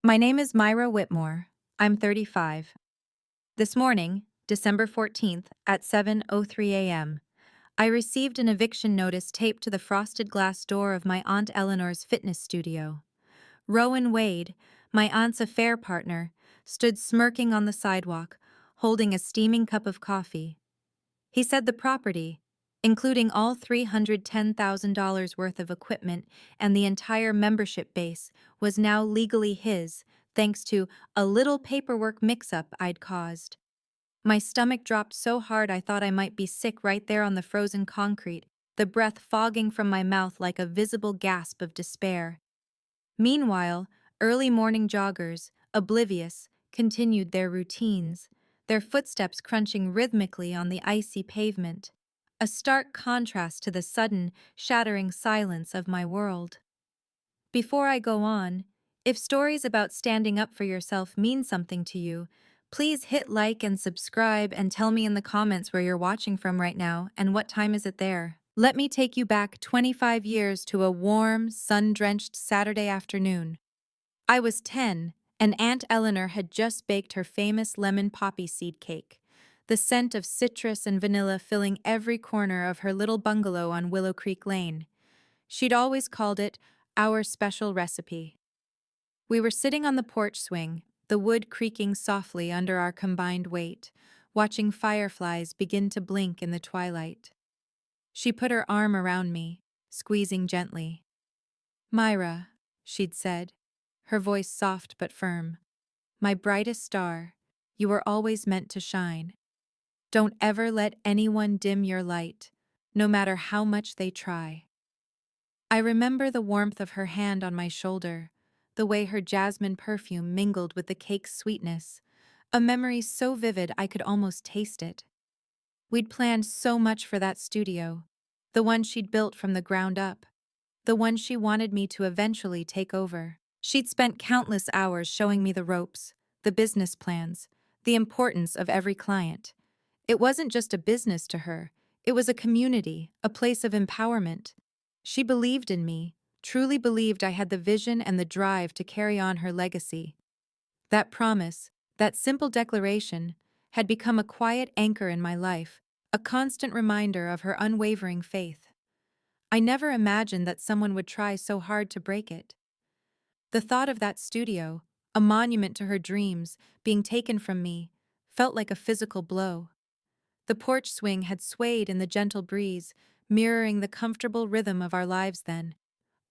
My name is Myra Whitmore. I'm 35. This morning, December 14th, at 7:03 a.m., I received an eviction notice taped to the frosted glass door of my Aunt Eleanor's fitness studio. Rowan Wade, my aunt's affair partner, stood smirking on the sidewalk, holding a steaming cup of coffee. He said the property, including all $310,000 worth of equipment and the entire membership base, was now legally his, thanks to a little paperwork mix-up I'd caused. My stomach dropped so hard I thought I might be sick right there on the frozen concrete, the breath fogging from my mouth like a visible gasp of despair. Meanwhile, early morning joggers, oblivious, continued their routines, their footsteps crunching rhythmically on the icy pavement, a stark contrast to the sudden, shattering silence of my world. Before I go on, if stories about standing up for yourself mean something to you, please hit like and subscribe and tell me in the comments where you're watching from right now and what time is it there. Let me take you back 25 years to a warm, sun-drenched Saturday afternoon. I was 10, and Aunt Eleanor had just baked her famous lemon poppy seed cake, the scent of citrus and vanilla filling every corner of her little bungalow on Willow Creek Lane. She'd always called it our special recipe. We were sitting on the porch swing, the wood creaking softly under our combined weight, watching fireflies begin to blink in the twilight. She put her arm around me, squeezing gently. "Myra," she'd said, her voice soft but firm, "my brightest star, you were always meant to shine. Don't ever let anyone dim your light, no matter how much they try." I remember the warmth of her hand on my shoulder, the way her jasmine perfume mingled with the cake's sweetness, a memory so vivid I could almost taste it. We'd planned so much for that studio, the one she'd built from the ground up, the one she wanted me to eventually take over. She'd spent countless hours showing me the ropes, the business plans, the importance of every client. It wasn't just a business to her, it was a community, a place of empowerment. She believed in me, truly believed I had the vision and the drive to carry on her legacy. That promise, that simple declaration, had become a quiet anchor in my life, a constant reminder of her unwavering faith. I never imagined that someone would try so hard to break it. The thought of that studio, a monument to her dreams, being taken from me, felt like a physical blow. The porch swing had swayed in the gentle breeze, mirroring the comfortable rhythm of our lives then,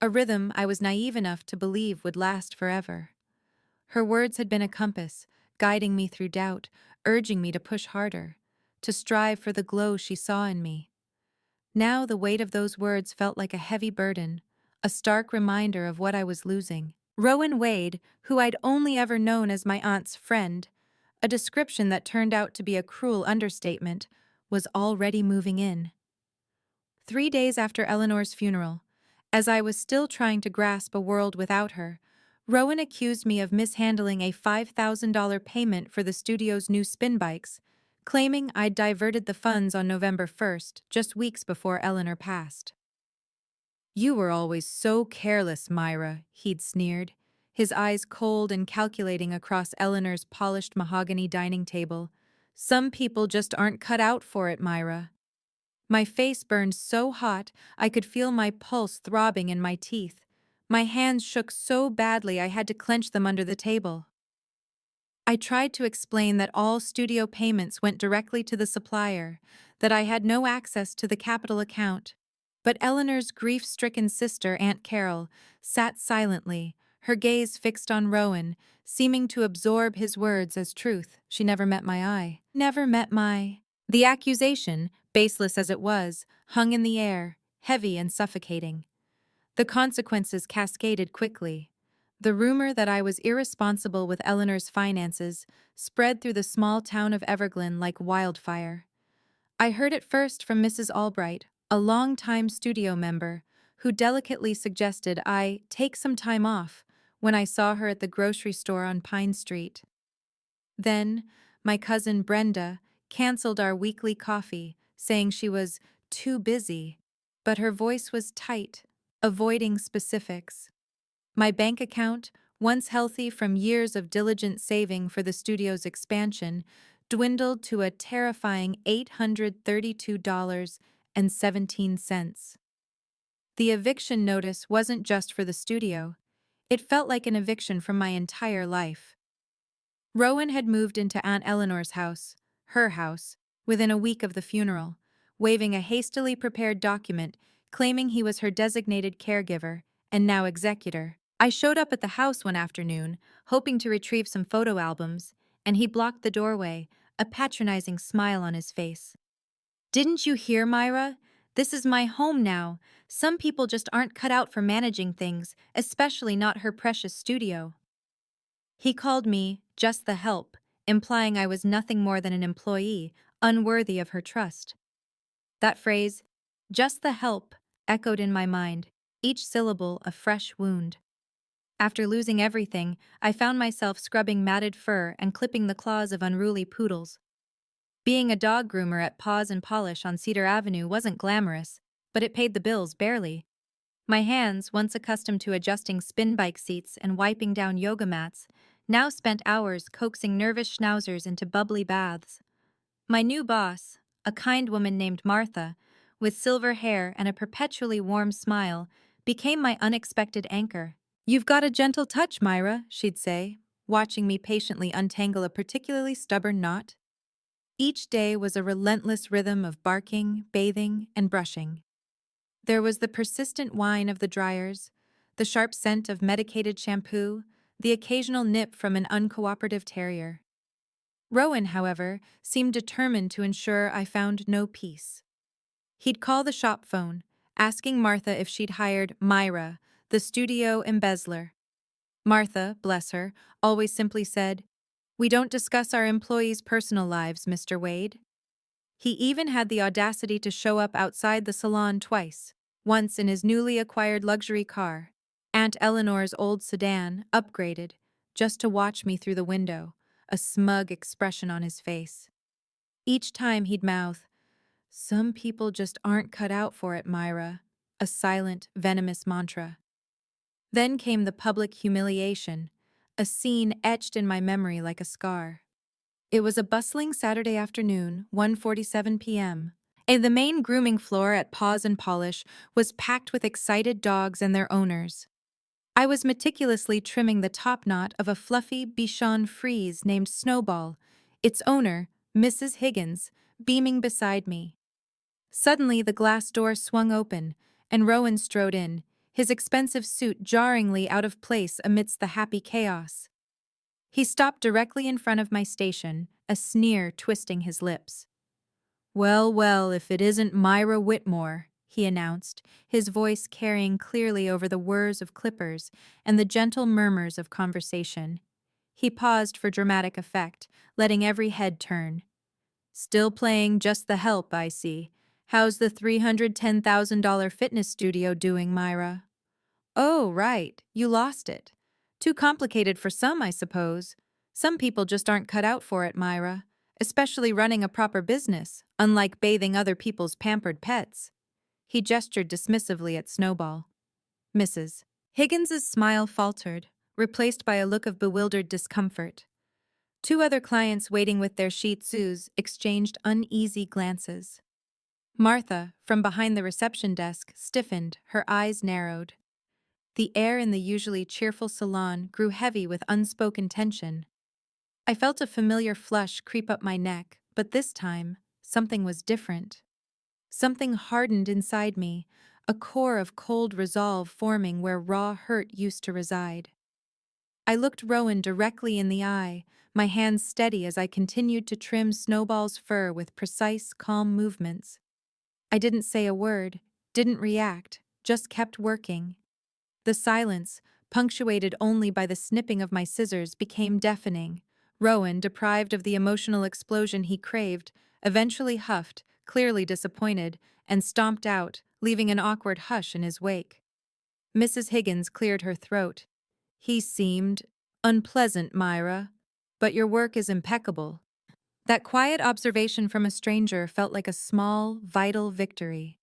a rhythm I was naive enough to believe would last forever. Her words had been a compass, guiding me through doubt, urging me to push harder, to strive for the glow she saw in me. Now the weight of those words felt like a heavy burden, a stark reminder of what I was losing. Rowan Wade, who I'd only ever known as my aunt's friend, a description that turned out to be a cruel understatement, was already moving in. 3 days after Eleanor's funeral, as I was still trying to grasp a world without her, Rowan accused me of mishandling a $5,000 payment for the studio's new spin bikes, claiming I'd diverted the funds on November 1st, just weeks before Eleanor passed. "You were always so careless, Myra," he'd sneered, his eyes cold and calculating across Eleanor's polished mahogany dining table. "Some people just aren't cut out for it, Myra." My face burned so hot I could feel my pulse throbbing in my teeth. My hands shook so badly I had to clench them under the table. I tried to explain that all studio payments went directly to the supplier, that I had no access to the capital account. But Eleanor's grief-stricken sister, Aunt Carol, sat silently, her gaze fixed on Rowan, seeming to absorb his words as truth. She never met my eye. Never met my... The accusation, baseless as it was, hung in the air, heavy and suffocating. The consequences cascaded quickly. The rumor that I was irresponsible with Eleanor's finances spread through the small town of Everglyn like wildfire. I heard it first from Mrs. Albright, a longtime studio member, who delicately suggested I take some time off when I saw her at the grocery store on Pine Street. Then, my cousin Brenda canceled our weekly coffee, saying she was too busy, but her voice was tight, avoiding specifics. My bank account, once healthy from years of diligent saving for the studio's expansion, dwindled to a terrifying $832.17. The eviction notice wasn't just for the studio. It felt like an eviction from my entire life. Rowan had moved into Aunt Eleanor's house, her house, within a week of the funeral, waving a hastily prepared document claiming he was her designated caregiver and now executor. I showed up at the house one afternoon, hoping to retrieve some photo albums, and he blocked the doorway, a patronizing smile on his face. "Didn't you hear, Myra? This is my home now. Some people just aren't cut out for managing things, especially not her precious studio." He called me just the help, implying I was nothing more than an employee, unworthy of her trust. That phrase, just the help, echoed in my mind, each syllable a fresh wound. After losing everything, I found myself scrubbing matted fur and clipping the claws of unruly poodles. Being a dog groomer at Paws and Polish on Cedar Avenue wasn't glamorous, but it paid the bills barely. My hands, once accustomed to adjusting spin bike seats and wiping down yoga mats, now spent hours coaxing nervous schnauzers into bubbly baths. My new boss, a kind woman named Martha, with silver hair and a perpetually warm smile, became my unexpected anchor. "You've got a gentle touch, Myra," she'd say, watching me patiently untangle a particularly stubborn knot. Each day was a relentless rhythm of barking, bathing, and brushing. There was the persistent whine of the dryers, the sharp scent of medicated shampoo, the occasional nip from an uncooperative terrier. Rowan, however, seemed determined to ensure I found no peace. He'd call the shop phone, asking Martha if she'd hired Myra, the studio embezzler. Martha, bless her, always simply said, "We don't discuss our employees' personal lives, Mr. Wade." He even had the audacity to show up outside the salon twice, once in his newly acquired luxury car, Aunt Eleanor's old sedan, upgraded, just to watch me through the window, a smug expression on his face. Each time he'd mouth, "Some people just aren't cut out for it, Myra," a silent, venomous mantra. Then came the public humiliation, a scene etched in my memory like a scar. It was a bustling Saturday afternoon, 1:47 p.m. The main grooming floor at Paws and Polish was packed with excited dogs and their owners. I was meticulously trimming the top knot of a fluffy Bichon Frise named Snowball, its owner, Mrs. Higgins, beaming beside me. Suddenly the glass door swung open, and Rowan strode in, his expensive suit jarringly out of place amidst the happy chaos. He stopped directly in front of my station, a sneer twisting his lips. "Well, well, if it isn't Myra Whitmore," he announced, his voice carrying clearly over the whirs of clippers and the gentle murmurs of conversation. He paused for dramatic effect, letting every head turn. "Still playing just the help, I see. How's the $310,000 fitness studio doing, Myra?" "Oh, right, you lost it. Too complicated for some, I suppose. Some people just aren't cut out for it, Myra, especially running a proper business, unlike bathing other people's pampered pets." He gestured dismissively at Snowball. Mrs. Higgins's smile faltered, replaced by a look of bewildered discomfort. Two other clients waiting with their Shih Tzus exchanged uneasy glances. Martha, from behind the reception desk, stiffened, her eyes narrowed. The air in the usually cheerful salon grew heavy with unspoken tension. I felt a familiar flush creep up my neck, but this time, something was different. Something hardened inside me, a core of cold resolve forming where raw hurt used to reside. I looked Rowan directly in the eye, my hands steady as I continued to trim Snowball's fur with precise, calm movements. I didn't say a word, didn't react, just kept working. The silence, punctuated only by the snipping of my scissors, became deafening. Rowan, deprived of the emotional explosion he craved, eventually huffed, clearly disappointed, and stomped out, leaving an awkward hush in his wake. Mrs. Higgins cleared her throat. "He seemed unpleasant, Myra, but your work is impeccable." That quiet observation from a stranger felt like a small, vital victory.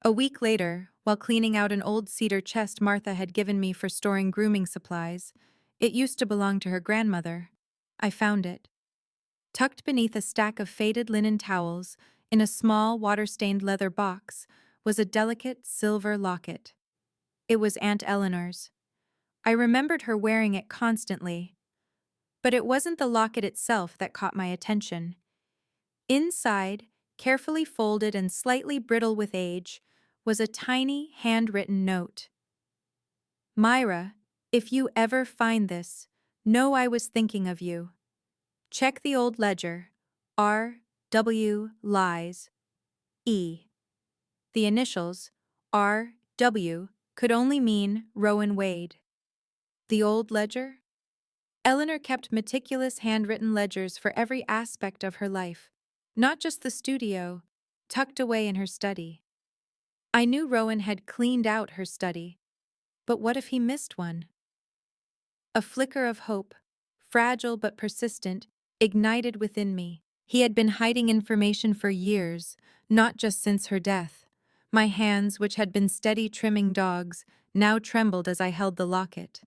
A week later, while cleaning out an old cedar chest Martha had given me for storing grooming supplies, It used to belong to her grandmother. I found it. Tucked beneath a stack of faded linen towels, in a small water-stained leather box, was a delicate silver locket. It was Aunt Eleanor's. I remembered her wearing it constantly. But it wasn't the locket itself that caught my attention. Inside, carefully folded and slightly brittle with age, was a tiny, handwritten note. Myra, if you ever find this, know I was thinking of you. Check the old ledger. R. W. Lies. E. The initials, R. W., could only mean Rowan Wade. The old ledger? Eleanor kept meticulous handwritten ledgers for every aspect of her life, not just the studio, tucked away in her study. I knew Rowan had cleaned out her study, but what if he missed one? A flicker of hope, fragile but persistent, ignited within me. He had been hiding information for years, not just since her death. My hands, which had been steady trimming dogs, now trembled as I held the locket.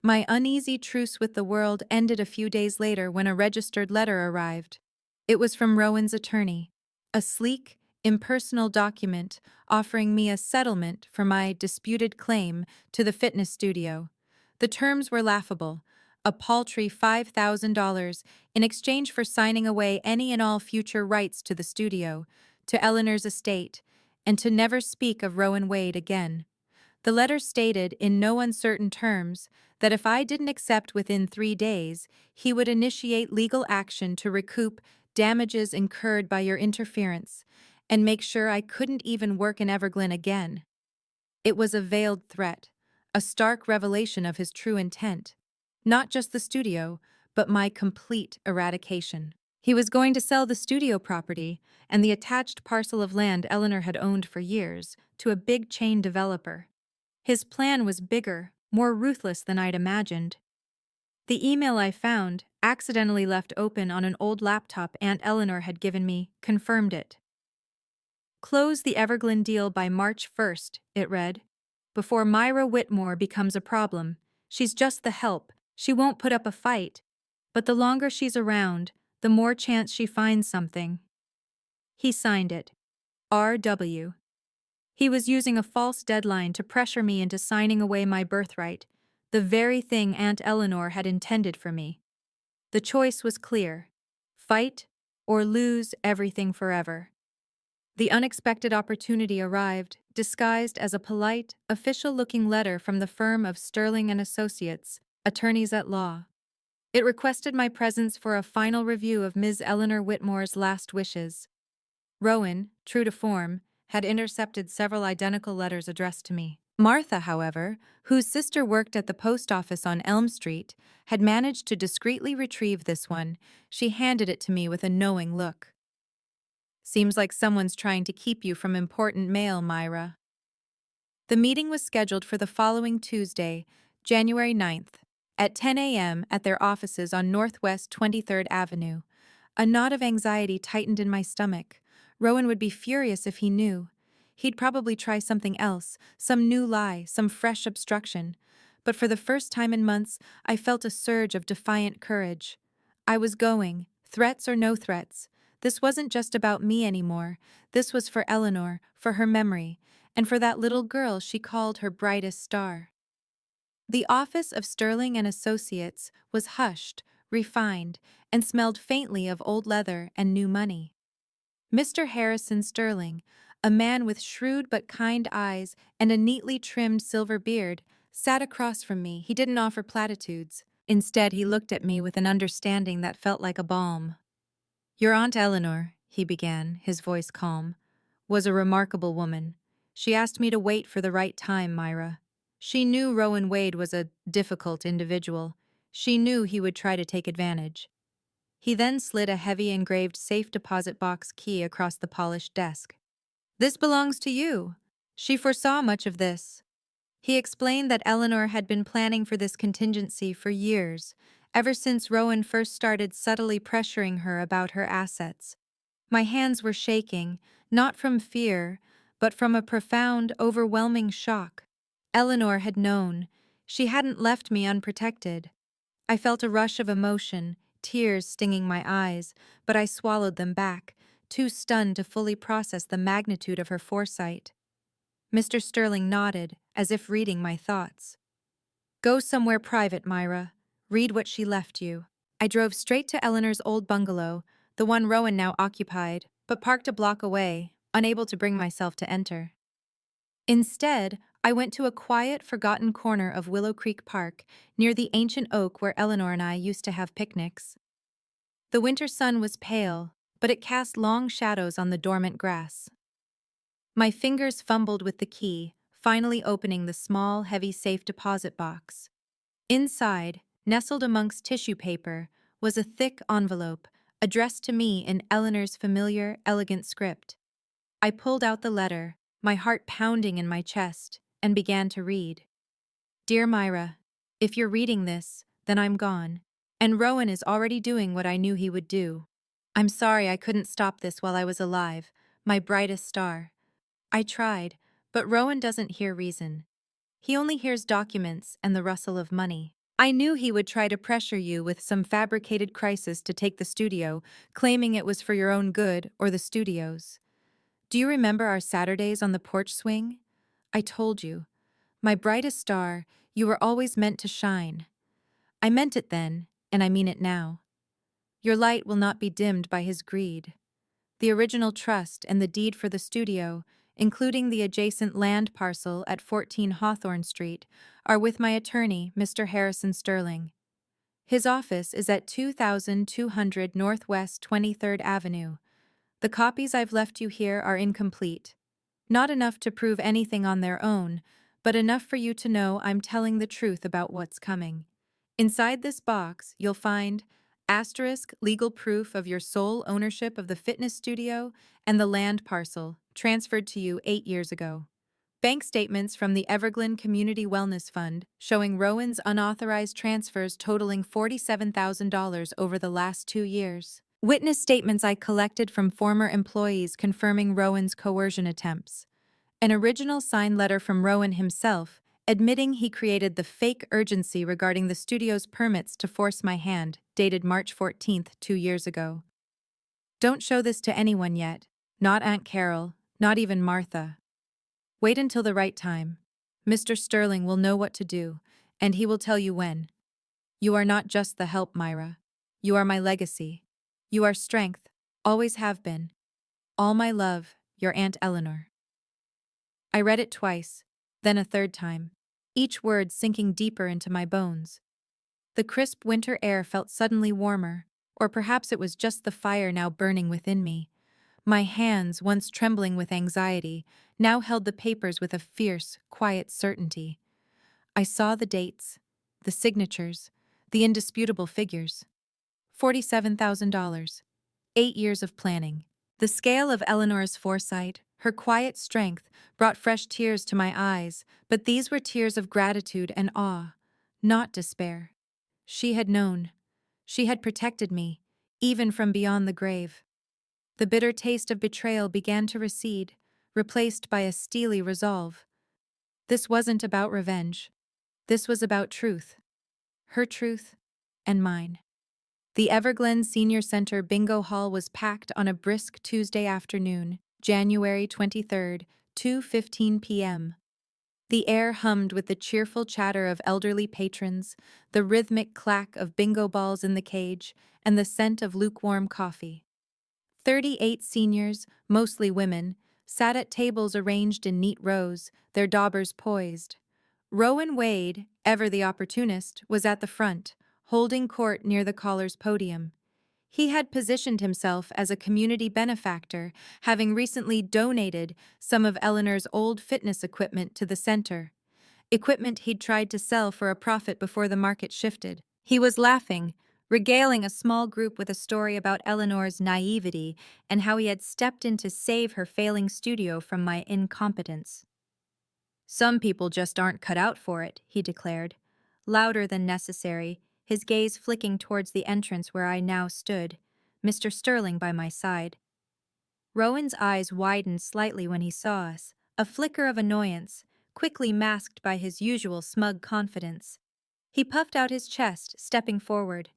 My uneasy truce with the world ended a few days later when a registered letter arrived. It was from Rowan's attorney, a sleek, impersonal document offering me a settlement for my disputed claim to the fitness studio. The terms were laughable, a paltry $5,000 in exchange for signing away any and all future rights to the studio, to Eleanor's estate, and to never speak of Rowan Wade again. The letter stated, in no uncertain terms, that if I didn't accept within 3 days, he would initiate legal action to recoup damages incurred by your interference and make sure I couldn't even work in Everglyn again. It was a veiled threat, a stark revelation of his true intent. Not just the studio, but my complete eradication. He was going to sell the studio property and the attached parcel of land Eleanor had owned for years to a big chain developer. His plan was bigger, more ruthless than I'd imagined. The email I found, accidentally left open on an old laptop Aunt Eleanor had given me, confirmed it. Close the Everglyn deal by March 1st, it read. Before Myra Whitmore becomes a problem. She's just the help, she won't put up a fight. But the longer she's around, the more chance she finds something. He signed it. R.W. He was using a false deadline to pressure me into signing away my birthright, the very thing Aunt Eleanor had intended for me. The choice was clear: fight or lose everything forever. The unexpected opportunity arrived, disguised as a polite, official-looking letter from the firm of Sterling and Associates, attorneys at law. It requested my presence for a final review of Ms. Eleanor Whitmore's last wishes. Rowan, true to form, had intercepted several identical letters addressed to me. Martha, however, whose sister worked at the post office on Elm Street, had managed to discreetly retrieve this one. She handed it to me with a knowing look. Seems like someone's trying to keep you from important mail, Myra. The meeting was scheduled for the following Tuesday, January 9th, at 10 a.m. at their offices on Northwest 23rd Avenue. A knot of anxiety tightened in my stomach. Rowan would be furious if he knew. He'd probably try something else, some new lie, some fresh obstruction. But for the first time in months, I felt a surge of defiant courage. I was going, threats or no threats. This wasn't just about me anymore. This was for Eleanor, for her memory, and for that little girl she called her brightest star. The office of Sterling and Associates was hushed, refined, and smelled faintly of old leather and new money. Mr. Harrison Sterling, a man with shrewd but kind eyes and a neatly trimmed silver beard, sat across from me. He didn't offer platitudes. Instead, he looked at me with an understanding that felt like a balm. Your Aunt Eleanor, he began, his voice calm, was a remarkable woman. She asked me to wait for the right time, Myra. She knew Rowan Wade was a difficult individual. She knew he would try to take advantage. He then slid a heavy engraved safe deposit box key across the polished desk. This belongs to you. She foresaw much of this. He explained that Eleanor had been planning for this contingency for years, ever since Rowan first started subtly pressuring her about her assets. My hands were shaking, not from fear, but from a profound, overwhelming shock. Eleanor had known. She hadn't left me unprotected. I felt a rush of emotion, tears stinging my eyes, but I swallowed them back, too stunned to fully process the magnitude of her foresight. Mr. Sterling nodded, as if reading my thoughts. Go somewhere private, Myra. Read what she left you. I drove straight to Eleanor's old bungalow, the one Rowan now occupied, but parked a block away, unable to bring myself to enter. Instead, I went to a quiet, forgotten corner of Willow Creek Park, near the ancient oak where Eleanor and I used to have picnics. The winter sun was pale, but it cast long shadows on the dormant grass. My fingers fumbled with the key, finally opening the small, heavy safe deposit box. Inside, nestled amongst tissue paper, was a thick envelope, addressed to me in Eleanor's familiar, elegant script. I pulled out the letter, my heart pounding in my chest, and began to read. Dear Myra, if you're reading this, then I'm gone, and Rowan is already doing what I knew he would do. I'm sorry I couldn't stop this while I was alive, my brightest star. I tried, but Rowan doesn't hear reason. He only hears documents and the rustle of money. I knew he would try to pressure you with some fabricated crisis to take the studio, claiming it was for your own good or the studio's. Do you remember our Saturdays on the porch swing? I told you. My brightest star, you were always meant to shine. I meant it then, and I mean it now. Your light will not be dimmed by his greed. The original trust and the deed for the studio, including the adjacent land parcel at 14 Hawthorne Street, are with my attorney, Mr. Harrison Sterling. His office is at 2200 Northwest 23rd Avenue. The copies I've left you here are incomplete. Not enough to prove anything on their own, but enough for you to know I'm telling the truth about what's coming. Inside this box, you'll find legal proof of your sole ownership of the fitness studio and the land parcel, transferred to you 8 years ago. Bank statements from the Everglade Community Wellness Fund showing Rowan's unauthorized transfers totaling $47,000 over the last 2 years. Witness statements I collected from former employees confirming Rowan's coercion attempts. An original signed letter from Rowan himself, admitting he created the fake urgency regarding the studio's permits to force my hand, dated March 14th, 2 years ago. Don't show this to anyone yet, not Aunt Carol, not even Martha. Wait until the right time. Mr. Sterling will know what to do, and he will tell you when. You are not just the help, Myra. You are my legacy. You are strength, always have been. All my love, your Aunt Eleanor. I read it twice, then a third time, each word sinking deeper into my bones. The crisp winter air felt suddenly warmer, or perhaps it was just the fire now burning within me. My hands, once trembling with anxiety, now held the papers with a fierce, quiet certainty. I saw the dates, the signatures, the indisputable figures. $47,000. 8 years of planning. The scale of Eleanor's foresight, her quiet strength, brought fresh tears to my eyes, but these were tears of gratitude and awe, not despair. She had known. She had protected me, even from beyond the grave. The bitter taste of betrayal began to recede, replaced by a steely resolve. This wasn't about revenge. This was about truth. Her truth, and mine. The Everglade Senior Center bingo hall was packed on a brisk Tuesday afternoon, January 23rd, 2:15 p.m. The air hummed with the cheerful chatter of elderly patrons, the rhythmic clack of bingo balls in the cage, and the scent of lukewarm coffee. 38 seniors, mostly women, sat at tables arranged in neat rows, their daubers poised. Rowan Wade, ever the opportunist, was at the front, holding court near the caller's podium. He had positioned himself as a community benefactor, having recently donated some of Eleanor's old fitness equipment to the center. Equipment he'd tried to sell for a profit before the market shifted. He was laughing, regaling a small group with a story about Eleanor's naivety and how he had stepped in to save her failing studio from my incompetence. Some people just aren't cut out for it, he declared, louder than necessary, his gaze flicking towards the entrance where I now stood, Mr. Sterling by my side. Rowan's eyes widened slightly when he saw us, a flicker of annoyance, quickly masked by his usual smug confidence. He puffed out his chest, stepping forward.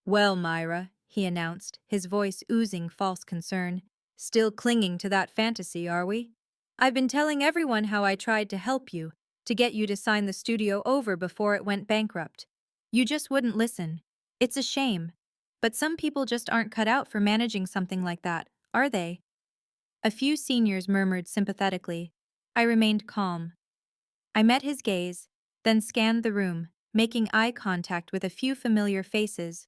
"Well, Myra," he announced, his voice oozing false concern, "still clinging to that fantasy, are we? I've been telling everyone how I tried to help you, to get you to sign the studio over before it went bankrupt. You just wouldn't listen. It's a shame. But some people just aren't cut out for managing something like that, are they?" A few seniors murmured sympathetically. I remained calm. I met his gaze, then scanned the room, making eye contact with a few familiar faces.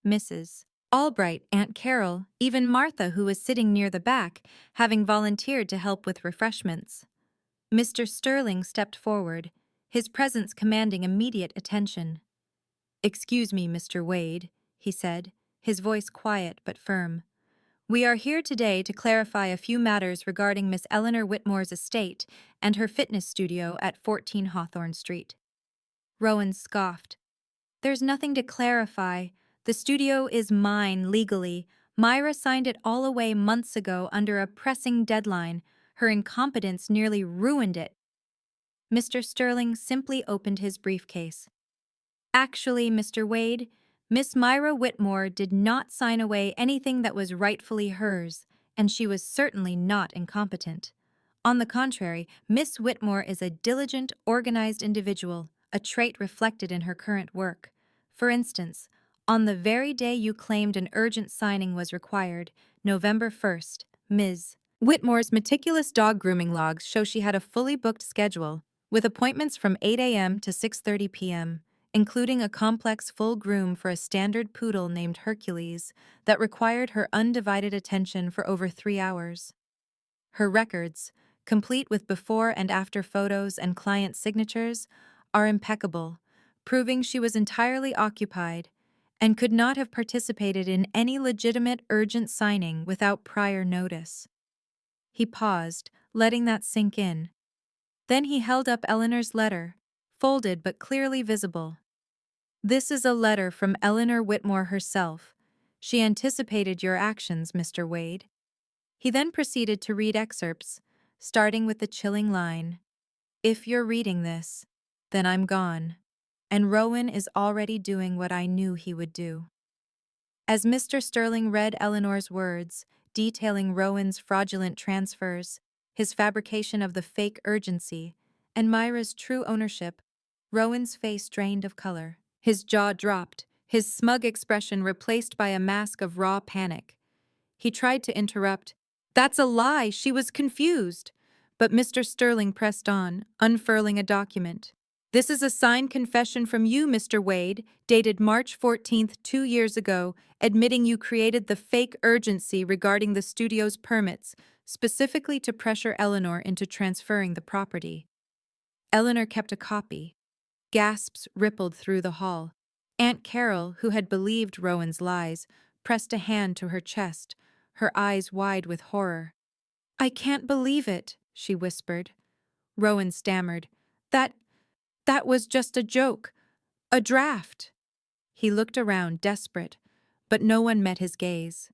Mrs. Albright, Aunt Carol, even Martha, who was sitting near the back, having volunteered to help with refreshments. Mr. Sterling stepped forward, his presence commanding immediate attention. "Excuse me, Mr. Wade," he said, his voice quiet but firm. "We are here today to clarify a few matters regarding Miss Eleanor Whitmore's estate and her fitness studio at 14 Hawthorne Street." Rowan scoffed. "There's nothing to clarify. The studio is mine legally. Myra signed it all away months ago under a pressing deadline. Her incompetence nearly ruined it." Mr. Sterling simply opened his briefcase. "Actually, Mr. Wade, Miss Myra Whitmore did not sign away anything that was rightfully hers, and she was certainly not incompetent. On the contrary, Miss Whitmore is a diligent, organized individual, a trait reflected in her current work. For instance, on the very day you claimed an urgent signing was required, November 1st, Ms. Whitmore's meticulous dog grooming logs show she had a fully booked schedule, with appointments from 8 a.m. to 6:30 p.m., including a complex full groom for a standard poodle named Hercules that required her undivided attention for over 3 hours. Her records, complete with before and after photos and client signatures, are impeccable, proving she was entirely occupied and could not have participated in any legitimate urgent signing without prior notice." He paused, letting that sink in. Then he held up Eleanor's letter, folded but clearly visible. "This is a letter from Eleanor Whitmore herself. She anticipated your actions, Mr. Wade." He then proceeded to read excerpts, starting with the chilling line, "If you're reading this, then I'm gone." And Rowan is already doing what I knew he would do. As Mr. Sterling read Eleanor's words, detailing Rowan's fraudulent transfers, his fabrication of the fake urgency, and Myra's true ownership, Rowan's face drained of color. His jaw dropped, his smug expression replaced by a mask of raw panic. He tried to interrupt. "That's a lie, she was confused." But Mr. Sterling pressed on, unfurling a document. "This is a signed confession from you, Mr. Wade, dated March 14th, 2 years ago, admitting you created the fake urgency regarding the studio's permits, specifically to pressure Eleanor into transferring the property." Eleanor kept a copy. Gasps rippled through the hall. Aunt Carol, who had believed Rowan's lies, pressed a hand to her chest, her eyes wide with horror. "I can't believe it," she whispered. Rowan stammered. That was just a joke. A draft." He looked around, desperate, but no one met his gaze.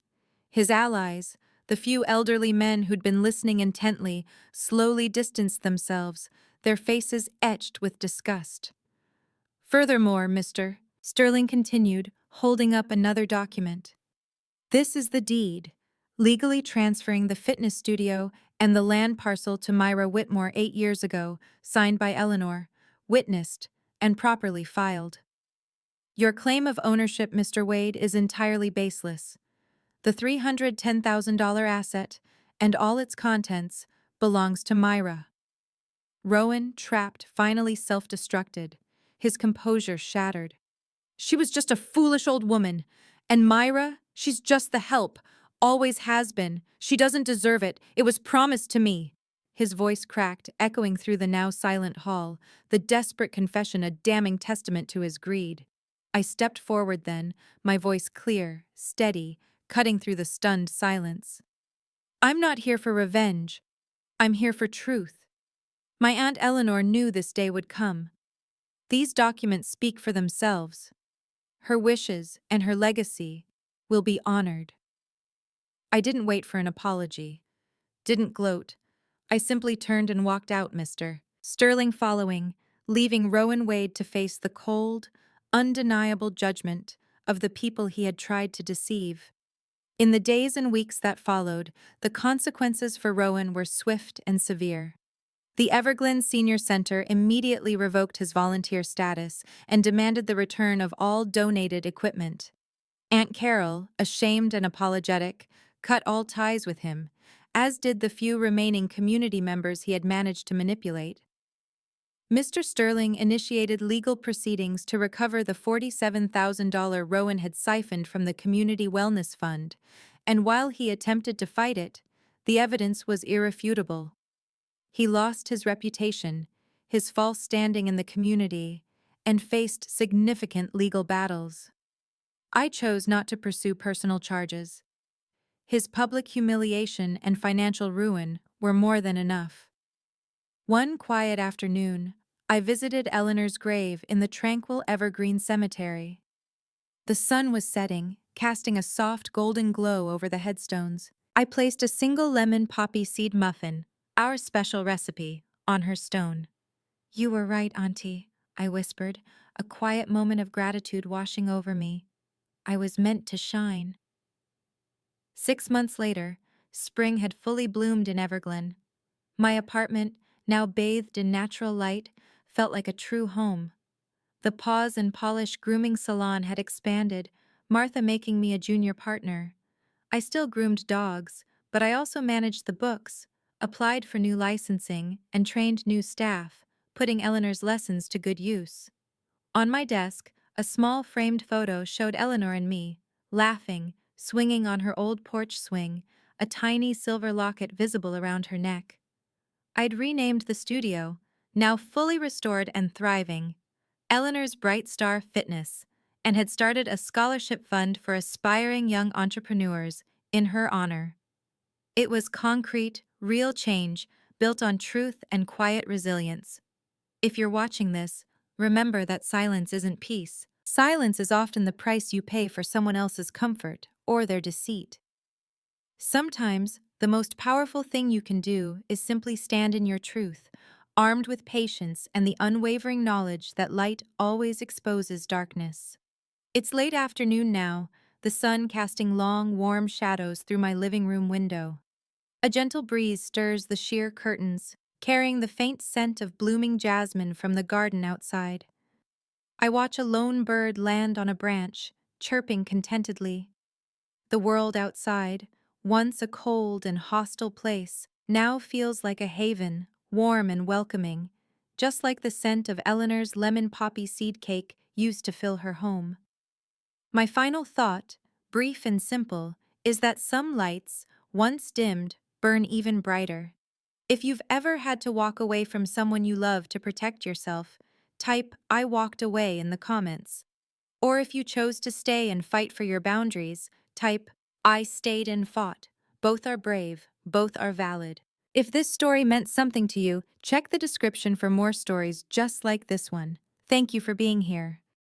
His allies, the few elderly men who'd been listening intently, slowly distanced themselves, their faces etched with disgust. "Furthermore, Mr. Sterling continued, holding up another document. "This is the deed, legally transferring the fitness studio and the land parcel to Myra Whitmore 8 years ago, signed by Eleanor, witnessed, and properly filed. Your claim of ownership, Mr. Wade, is entirely baseless. The $310,000 asset, and all its contents, belongs to Myra." Rowan, trapped, finally self-destructed, his composure shattered. "She was just a foolish old woman. And Myra, she's just the help. Always has been. She doesn't deserve it. It was promised to me." His voice cracked, echoing through the now silent hall, the desperate confession a damning testament to his greed. I stepped forward then, my voice clear, steady, cutting through the stunned silence. "I'm not here for revenge. I'm here for truth. My Aunt Eleanor knew this day would come. These documents speak for themselves. Her wishes and her legacy will be honored." I didn't wait for an apology. Didn't gloat. I simply turned and walked out, Mr. Sterling following, leaving Rowan Wade to face the cold, undeniable judgment of the people he had tried to deceive. In the days and weeks that followed, the consequences for Rowan were swift and severe. The Everglades Senior Center immediately revoked his volunteer status and demanded the return of all donated equipment. Aunt Carol, ashamed and apologetic, cut all ties with him, as did the few remaining community members he had managed to manipulate. Mr. Sterling initiated legal proceedings to recover the $47,000 Rowan had siphoned from the Community Wellness Fund, and while he attempted to fight it, the evidence was irrefutable. He lost his reputation, his false standing in the community, and faced significant legal battles. I chose not to pursue personal charges. His public humiliation and financial ruin were more than enough. One quiet afternoon, I visited Eleanor's grave in the tranquil evergreen cemetery. The sun was setting, casting a soft golden glow over the headstones. I placed a single lemon poppy seed muffin, our special recipe, on her stone. "You were right, Auntie," I whispered, a quiet moment of gratitude washing over me. "I was meant to shine." 6 months later, spring had fully bloomed in Everglen. My apartment, now bathed in natural light, felt like a true home. The Paws and Polish grooming salon had expanded, Martha making me a junior partner. I still groomed dogs, but I also managed the books, applied for new licensing, and trained new staff, putting Eleanor's lessons to good use. On my desk, a small framed photo showed Eleanor and me, laughing, swinging on her old porch swing, a tiny silver locket visible around her neck. I'd renamed the studio, now fully restored and thriving, Eleanor's Bright Star Fitness, and had started a scholarship fund for aspiring young entrepreneurs in her honor. It was concrete, real change, built on truth and quiet resilience. If you're watching this, remember that silence isn't peace. Silence is often the price you pay for someone else's comfort or their deceit. Sometimes, the most powerful thing you can do is simply stand in your truth, armed with patience and the unwavering knowledge that light always exposes darkness. It's late afternoon now, the sun casting long, warm shadows through my living room window. A gentle breeze stirs the sheer curtains, carrying the faint scent of blooming jasmine from the garden outside. I watch a lone bird land on a branch, chirping contentedly. The world outside, once a cold and hostile place, now feels like a haven, warm and welcoming, just like the scent of Eleanor's lemon poppy seed cake used to fill her home. My final thought, brief and simple, is that some lights, once dimmed, burn even brighter. If you've ever had to walk away from someone you love to protect yourself, type "I walked away" in the comments. Or if you chose to stay and fight for your boundaries, type "I stayed and fought." Both are brave, both are valid. If this story meant something to you, check the description for more stories just like this one. Thank you for being here.